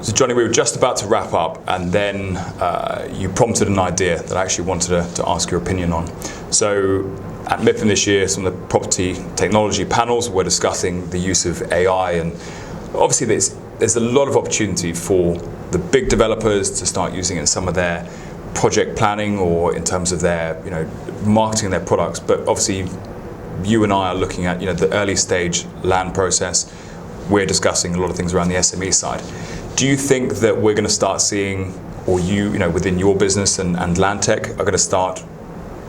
So Johnny, we were just about to wrap up, and then you prompted an idea that I actually wanted to ask your opinion on. So at MIPIM this year, some of the property technology panels were discussing the use of AI, and obviously there's a lot of opportunity for the big developers to start using it in some of their project planning or in terms of their marketing their products. But obviously you and I are looking at the early stage land process. We're discussing a lot of things around the SME side. Do you think that we're going to start seeing, or within your business and LandTech are going to start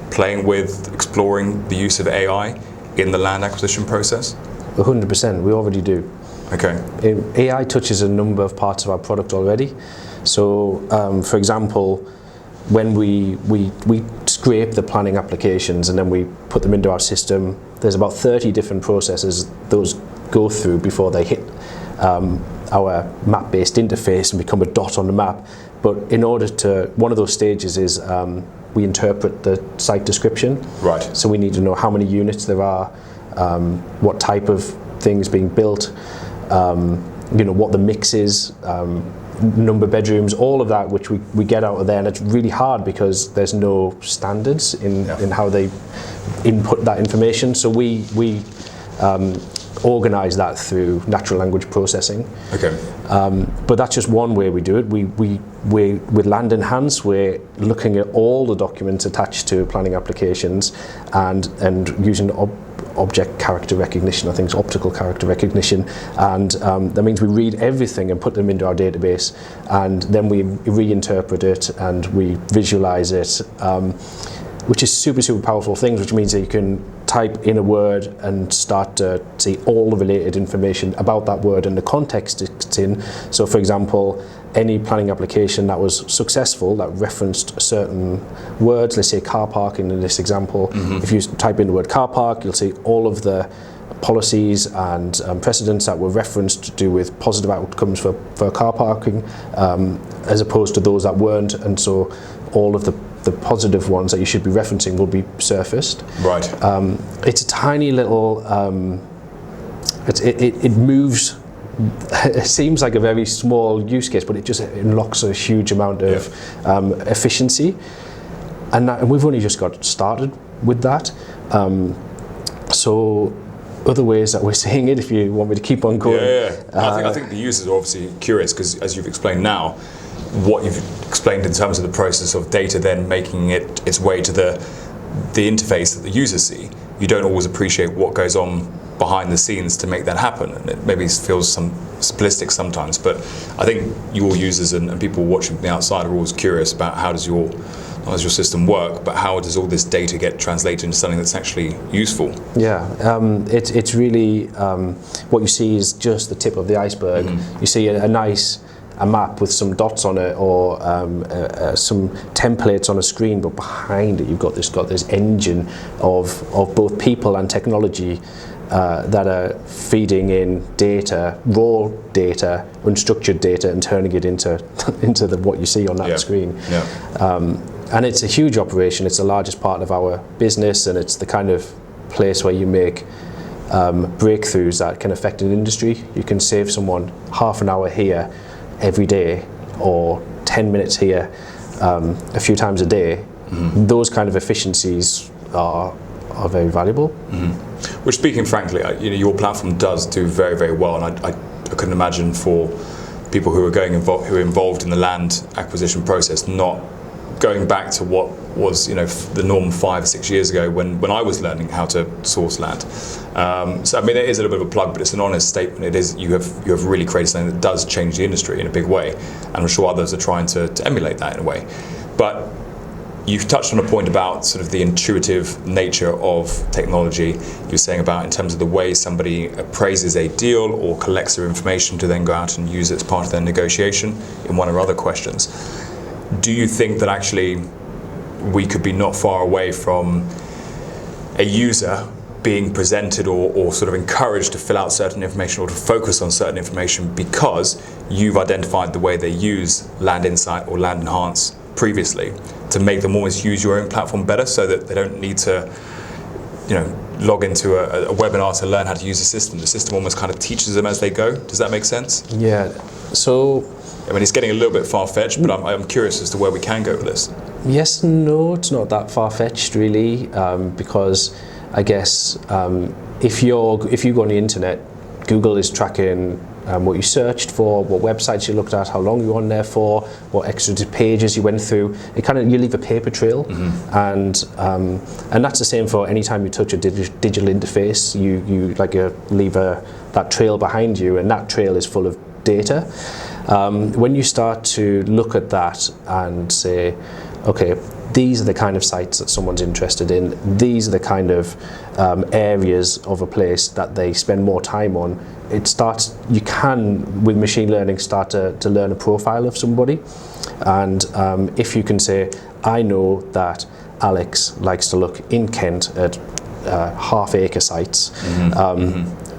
playing with, exploring the use of AI in the land acquisition process? 100%, we already do. Okay. AI touches a number of parts of our product already. So, for example, when we scrape the planning applications and then we put them into our system, there's about 30 different processes those go through before they hit our map-based interface and become a dot on the map. But in order to, one of those stages is we interpret the site description. Right. So we need to know how many units there are, what type of things being built, what the mix is, number of bedrooms, all of that which we get out of there. And it's really hard because there's no standards in how they input that information. So we organize that through natural language processing. Okay. But that's just one way we do it. We with Land Enhance, we're looking at all the documents attached to planning applications and using object character recognition, I think it's optical character recognition, and that means we read everything and put them into our database, and then we reinterpret it and we visualize it, which is super powerful things, which means that you can type in a word and start to see all the related information about that word and the context it's in. So for example, any planning application that was successful that referenced certain words, let's say car parking in this example, if you type in the word car park, you'll see all of the policies and precedents that were referenced to do with positive outcomes for car parking, as opposed to those that weren't, and so all of the positive ones that you should be referencing will be surfaced. Right. It's a tiny little, it moves, it seems like a very small use case, but it just unlocks a huge amount of efficiency. And we've only just got started with that. So other ways that we're seeing it, if you want me to keep on going. I think the users are obviously curious, because as you've explained now, what you've explained in terms of the process of data then making its way to the interface that the users see, you don't always appreciate what goes on behind the scenes to make that happen, and it maybe feels simplistic sometimes. But I think your users and people watching from the outside are always curious about how does your system work, but how does all this data get translated into something that's actually useful? Yeah, it's really what you see is just the tip of the iceberg. You see a map with some dots on it, or some templates on a screen, but behind it you've got this engine of both people and technology that are feeding in data, raw data, unstructured data, and turning it into what you see on that screen. And it's a huge operation. It's the largest part of our business, and it's the kind of place where you make breakthroughs that can affect an industry. You can save someone half an hour here every day, or 10 minutes here a few times a day. Those kind of efficiencies are very valuable. Which, speaking frankly, your platform does do very, very well, and I couldn't imagine for people who are involved in the land acquisition process not going back to what was the norm 5 or 6 years ago when I was learning how to source land. So I mean, it is a little bit of a plug, but it's an honest statement. It is, you have really created something that does change the industry in a big way, and I'm sure others are trying to emulate that in a way. But you've touched on a point about sort of the intuitive nature of technology. You're saying about in terms of the way somebody appraises a deal or collects their information to then go out and use it as part of their negotiation in one of our other questions. Do you think that actually we could be not far away from a user being presented or sort of encouraged to fill out certain information or to focus on certain information because you've identified the way they use Land Insight or Land Enhance previously to make them almost use your own platform better, so that they don't need to log into a webinar to learn how to use the system? The system almost kind of teaches them as they go. Does that make sense? Yeah. So I mean, it's getting a little bit far-fetched, but I'm curious as to where we can go with this. Yes and no, it's not that far-fetched really, because I guess if you go on the internet, Google is tracking what you searched for, what websites you looked at, how long you were on there for, what extra pages you went through. You leave a paper trail, and that's the same for any time you touch a digital interface. You leave that trail behind you, and that trail is full of data. When you start to look at that and say, okay, these are the kind of sites that someone's interested in, these are the kind of areas of a place that they spend more time on, you can, with machine learning, start to learn a profile of somebody. And if you can say, I know that Alex likes to look in Kent at half-acre sites,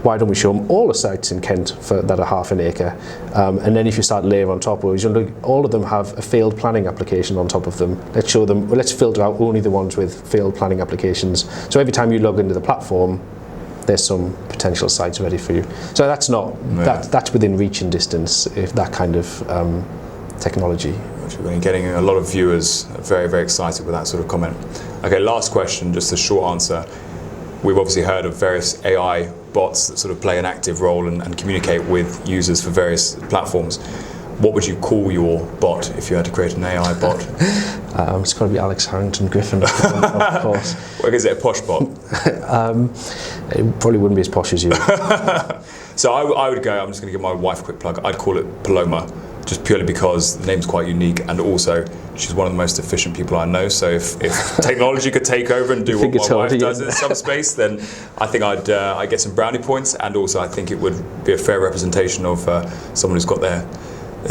why don't we show them all the sites in Kent that are half an acre? And then if you start layering on top, all of them have a failed planning application on top of them. Let's filter out only the ones with failed planning applications. So every time you log into the platform, there's some potential sites ready for you. So that's that's within reach and distance, if that kind of technology. We're getting a lot of viewers very, very excited with that sort of comment. Okay, last question, just a short answer. We've obviously heard of various AI bots that sort of play an active role and communicate with users for various platforms. What would you call your bot if you had to create an AI bot? It's got to be Alex Harrington Griffin, of course. Well, is it a posh bot? It probably wouldn't be as posh as you. So I would go, I'm just going to give my wife a quick plug, I'd call it Paloma, just purely because the name's quite unique, and also she's one of the most efficient people I know. So if technology could take over and do what my wife does in some space, then I think I'd get some brownie points, and also I think it would be a fair representation of someone who's got their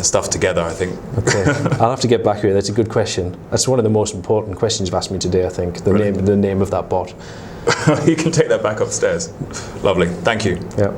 stuff together, I think. Okay, I'll have to get back here. That's a good question. That's one of the most important questions you've asked me today, I think. The name of that bot. You can take that back upstairs. Lovely. Thank you. Yeah.